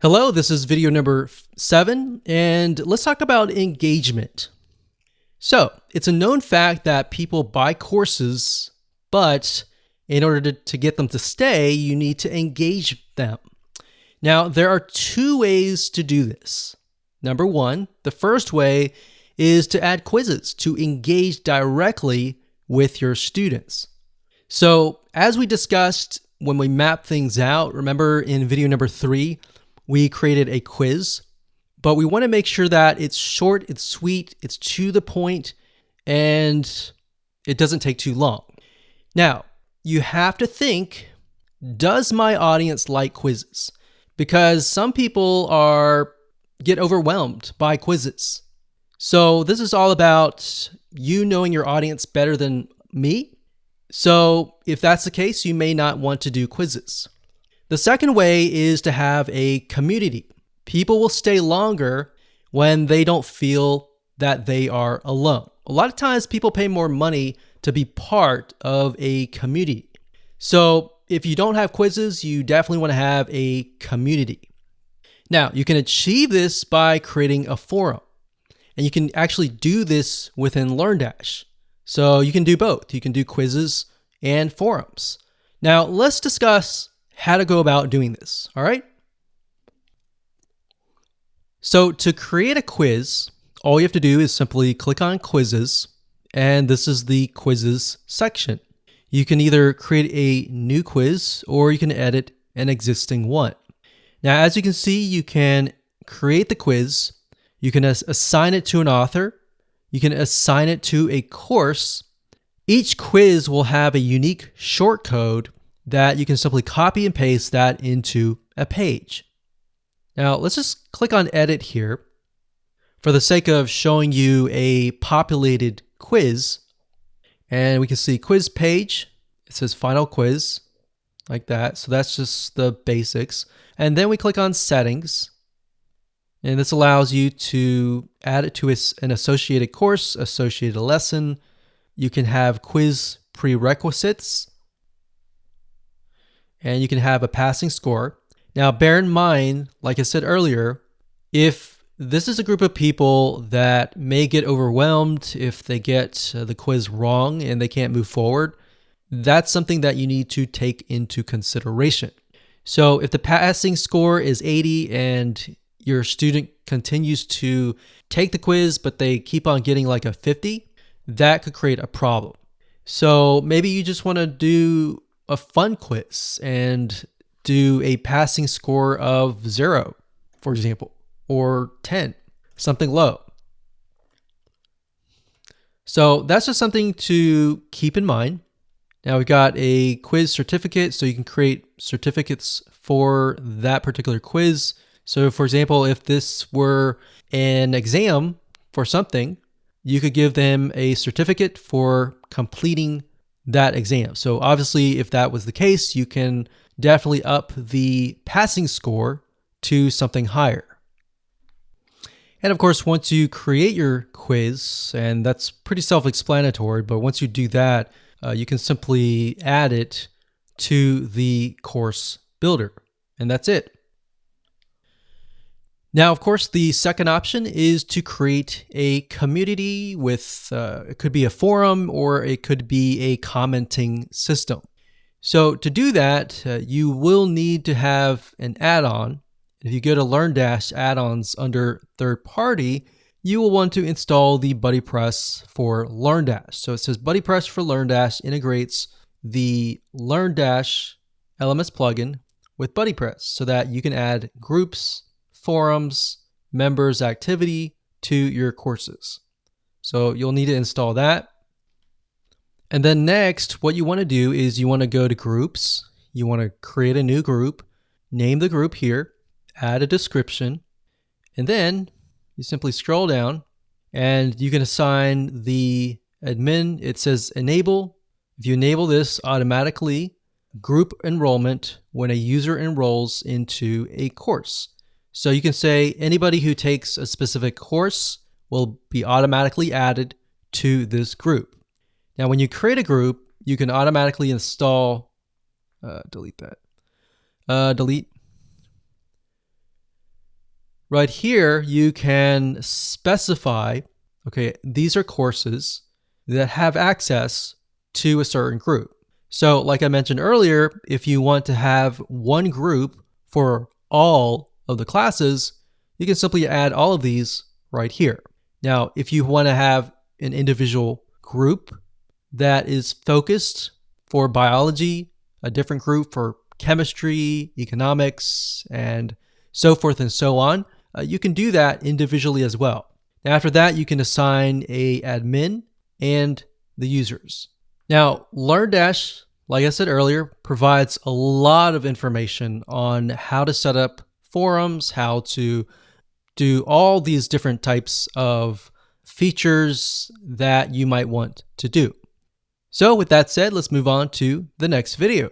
Hello, this is video number 7, and let's talk about engagement. So, it's a known fact that people buy courses, but in order to get them to stay, you need to engage them. Now, there are two ways to do this. Number one, the first way is to add quizzes to engage directly with your students. So, as we discussed when we mapped things out, remember in video number 3, we created a quiz, but we want to make sure that it's short, it's sweet, it's to the point, and it doesn't take too long. Now, you have to think, does my audience like quizzes? Because some people get overwhelmed by quizzes. So this is all about you knowing your audience better than me. So if that's the case, you may not want to do quizzes. The second way is to have a community. People will stay longer when they don't feel that they are alone. A lot of times people pay more money to be part of a community. So if you don't have quizzes, you definitely want to have a community. Now, you can achieve this by creating a forum. And you can actually do this within LearnDash. So you can do both. You can do quizzes and forums. Now, let's discuss how to go about doing this, all right? So to create a quiz, all you have to do is simply click on quizzes, and this is the quizzes section. You can either create a new quiz or you can edit an existing one. Now, as you can see, you can create the quiz, you can assign it to an author, you can assign it to a course. Each quiz will have a unique shortcode that you can simply copy and paste that into a page. Now, let's just click on edit here for the sake of showing you a populated quiz. And we can see quiz page. It says final quiz like that. So that's just the basics. And then we click on settings. And this allows you to add it to an associated course, associated lesson. You can have quiz prerequisites. And you can have a passing score. Now, bear in mind, like I said earlier, if this is a group of people that may get overwhelmed if they get the quiz wrong and they can't move forward, that's something that you need to take into consideration. So if the passing score is 80 and your student continues to take the quiz, but they keep on getting like a 50, that could create a problem. So maybe you just want to do a fun quiz and do a passing score of 0, for example, or 10, something low. So that's just something to keep in mind. Now we've got a quiz certificate, so you can create certificates for that particular quiz. So for example, if this were an exam for something, you could give them a certificate for completing that exam. So obviously, if that was the case, you can definitely up the passing score to something higher. And of course, once you create your quiz, and that's pretty self-explanatory, but once you do that, you can simply add it to the course builder, and that's it. Now, of course, the second option is to create a community with, it could be a forum or it could be a commenting system. So to do that, you will need to have an add-on. If you go to LearnDash add-ons under third party, you will want to install the BuddyPress for LearnDash. So it says BuddyPress for LearnDash integrates the LearnDash LMS plugin with BuddyPress so that you can add groups, forums, members activity to your courses. So you'll need to install that. And then next, what you want to do is you want to go to groups. You want to create a new group, name the group here, add a description, and then you simply scroll down and you can assign the admin. It says enable. If you enable this, automatically group enrollment when a user enrolls into a course. So you can say anybody who takes a specific course will be automatically added to this group. Now, when you create a group, you can automatically install, delete that, delete. right here, you can specify, okay, these are courses that have access to a certain group. So like I mentioned earlier, if you want to have one group for all of the classes, you can simply add all of these right here. Now, if you want to have an individual group that is focused for biology, a different group for chemistry, economics, and so forth and so on, you can do that individually as well. Now, after that, you can assign a admin and the users. Now, LearnDash, like I said earlier, provides a lot of information on how to set up forums, how to do all these different types of features that you might want to do. So with that said, let's move on to the next video.